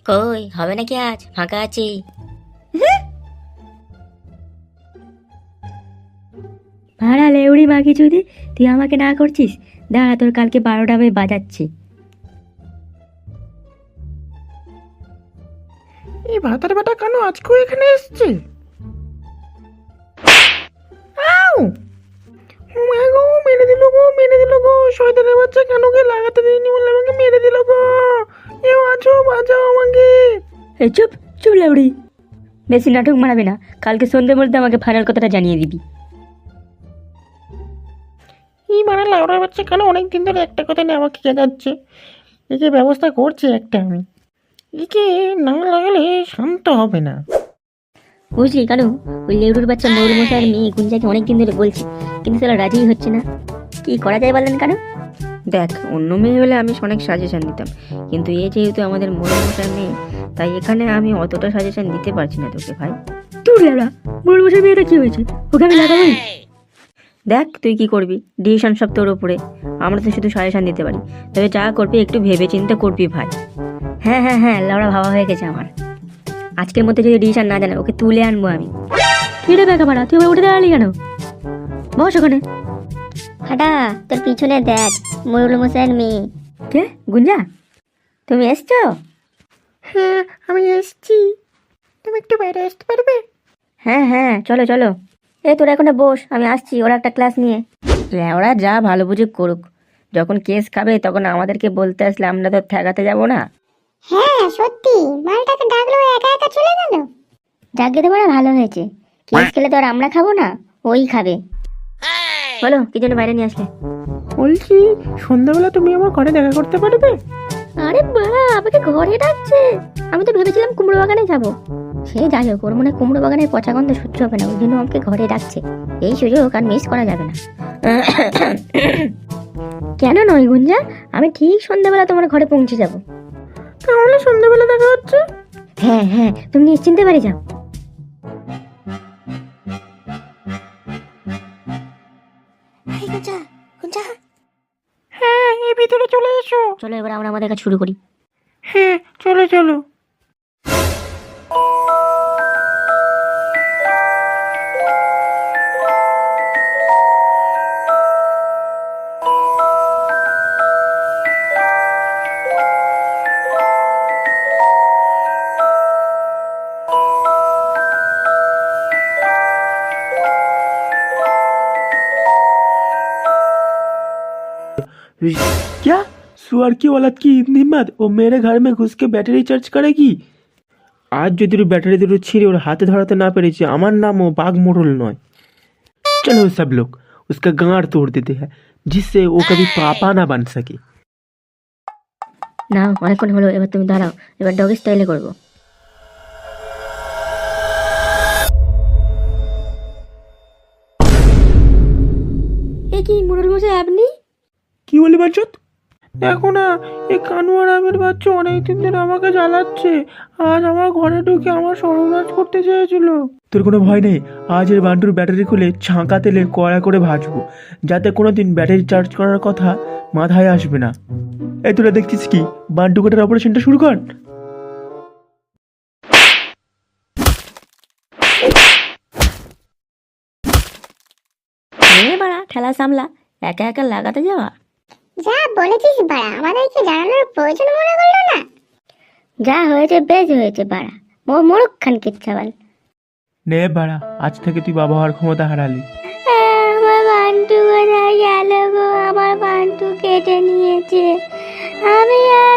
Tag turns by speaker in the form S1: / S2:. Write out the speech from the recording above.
S1: কই হবে নাকি আজ? ফাঁকা আছি।
S2: ভাড়া লেউড়ি মাগি যদি তুই আমাকে না করছিস, দাঁড়া তোর কালকে 12টা আমি বাজাচ্ছি।
S3: এই ভাতার বেটা কেন আজকেও এখানে এসছে? আউ! ও মা গো, মেরে দিল গো, মেরে দিল গো! শয়তানের বাচ্চা কেন কে লাগাতে দেয়নি বলে আমাকে মেরে দিল গো! কেউ আছো, বাঁচাও আমাকে!
S2: এই চুপ চুপ লেউড়ি, বেশি নাটক মারাবে না। কালকে সন্ধ্যের মধ্যে আমাকে ফাইনাল কথাটা জানিয়ে দিবি।
S3: এই মারা লাউড়ার বাচ্চা কেন অনেক দিন ধরে একটা কথা নিয়ে আমাকে যাচ্ছে। একে ব্যবস্থা করছি একটা আমি। একে না লাগালে শান্ত হবে না।
S2: বুঝলি কেন? ওই লেউড়ুর বাচ্চা ময়ূর মশাইয়ের মেয়ে গুঞ্জাকে অনেকদিন ধরে বলছি, কিন্তু সেটা রাজিই হচ্ছে না। কি করা যায় বললেন কেন?
S4: দেখ, অন্য মেয়ে হলে আমি অনেক সাজেশন দিতাম, কিন্তু এ যেহেতু আমাদের ময়ূর মশাইয়ের মেয়ে, তাই এখানে আমি অতটা সাজেশন দিতে পারছি না তোকে ভাই।
S2: তোর লেউড়া, ময়ূর মশাই মেয়েটা কি হয়েছে? ওকে আমি লাগাবোই।
S4: দেখ তুই কি করবি, ডিসিশন সব তোর ওপরে। আমরা তো শুধু সাজেশন দিতে পারি, তবে যা করবি একটু ভেবে চিন্তা করবি ভাই।
S2: হ্যাঁ হ্যাঁ হ্যাঁ, লেউড়া ভাবা হয়ে গেছে আমার। আজকের মধ্যে যদি ডিসিশন না জানে, ওকে তুলে আনবো আমি। কি রে বেকা মারা, তুই আবার উঠে দাঁড়ালি কেন? বস ওখানে।
S1: হাঁটা, তোর পিছনে দেখ, ময়ূর মশাইয়ের মেয়ে।
S2: কে? গুঞ্জা, তুমি এসছো?
S3: হ্যাঁ, আমি এসছি। তুমি একটু বাইরে আসতে পারবে?
S2: হ্যাঁ হ্যাঁ, চলো চলো। এই তোরা এখানে বস, আমি আসছি ওরা একটা ক্লাস নিয়ে।
S4: ওরা যা ভালো বুঝে করুক, যখন কেস খাবে তখন আমাদেরকে বলতে আসলে আমরা তো ঠেকাতে যাব না।
S1: হ্যাঁ সত্যি, মালটাকে ডাকলো একা একা চলে গেল।
S2: যাকে তোমার ভালো হয়েছে, কেস খেলে তো আর আমরা খাবো না, ওই খাবে। বলো কি জন্য বাইরে নিয়ে আসলে?
S3: বলছি, সন্ধ্যাবেলা তুমি আমার ঘরে দেখা করতে পারবে?
S2: আরে বাড়া, আমাকে ঘরে ডাকছে? আমি তো ভেবেছিলাম কুমড়ো বাগানে যাবো। সে যাই হোক, ওর মনে হয় কুমড়ো বাগানের পচা গন্ধ সহ্য হবে না, ওই জন্য আমাকে ঘরে ডাকছে। এই সুযোগ আর মিস করা যাবে না। কেন নয় গুঞ্জা, আমি ঠিক সন্ধ্যাবেলা তোমার ঘরে পৌঁছে যাব।
S3: তাহলে সন্ধ্যাবেলা দেখা হচ্ছে।
S2: হ্যাঁ হ্যাঁ, তুমি নিশ্চিন্তে বাড়ি যাও।
S3: হ্যাঁ, এই ভিতরে চলে এসো।
S2: চলো এবার আমরা আমাদের কাজ শুরু করি।
S3: হ্যাঁ, চলো চলো। क्या? सुअर की औलाद की इतनी हिम्मत! वो मेरे घर में घुस के बैटरी चार्ज करेगी। আজ যদি ওর ব্যাটারি দুটো ছিঁড়ে ওর হাতে ধরাতে না পেরেছি, আমার নামও বাঘ মোড়ল নয়। चलो सब लोग उसका गांड तोड़ देते हैं, जिससे वो कभी पापा ना बन सके।
S2: না অনেকক্ষণ হলো, এবার তুমি দাঁড়াও, এবার ডগ স্টাইলে করবো। এ কি মোড়ল মশাই আপনি?
S3: কি বলি বাচ্চত? দেখো না, এই কানুয়ার আমের বাচ্চা অনেকদিন ধরে আমাকে জ্বালাচ্ছে। আজ আমার ঘরে ঢুকে আমার সর্বনাশ করতে চেয়েছিল। তোর কোনো ভয় নেই, আজ এর বান্টুর ব্যাটারি খুলে ছাঁকা তেলে কড়া করে ভাজবো, যাতে কোনোদিন ব্যাটারি চার্জ করার কথা মাথায় আসবে না। এই তোরা দেখছিস কি, বান্টু কাটার অপারেশনটা শুরু কর।
S2: বাড়া, ঠেলা সামলা, একা একা লাগাতে যাওয়া।
S1: যা বলেছিস বাড়া, আমাদেরকে জানানোর প্রয়োজন মনে করলো না।
S2: যা হয়েছে বেশ হয়েছে বাড়া, মোড়ক খান কিচ্ছাবাল।
S3: নে বাড়া, আজ থেকে তুই বাবা হওয়ার ক্ষমতা হারালি।
S2: আমার বান্টু কোথায় গেল গো? আমার বান্টু কেটে নিয়েছে, আমি আর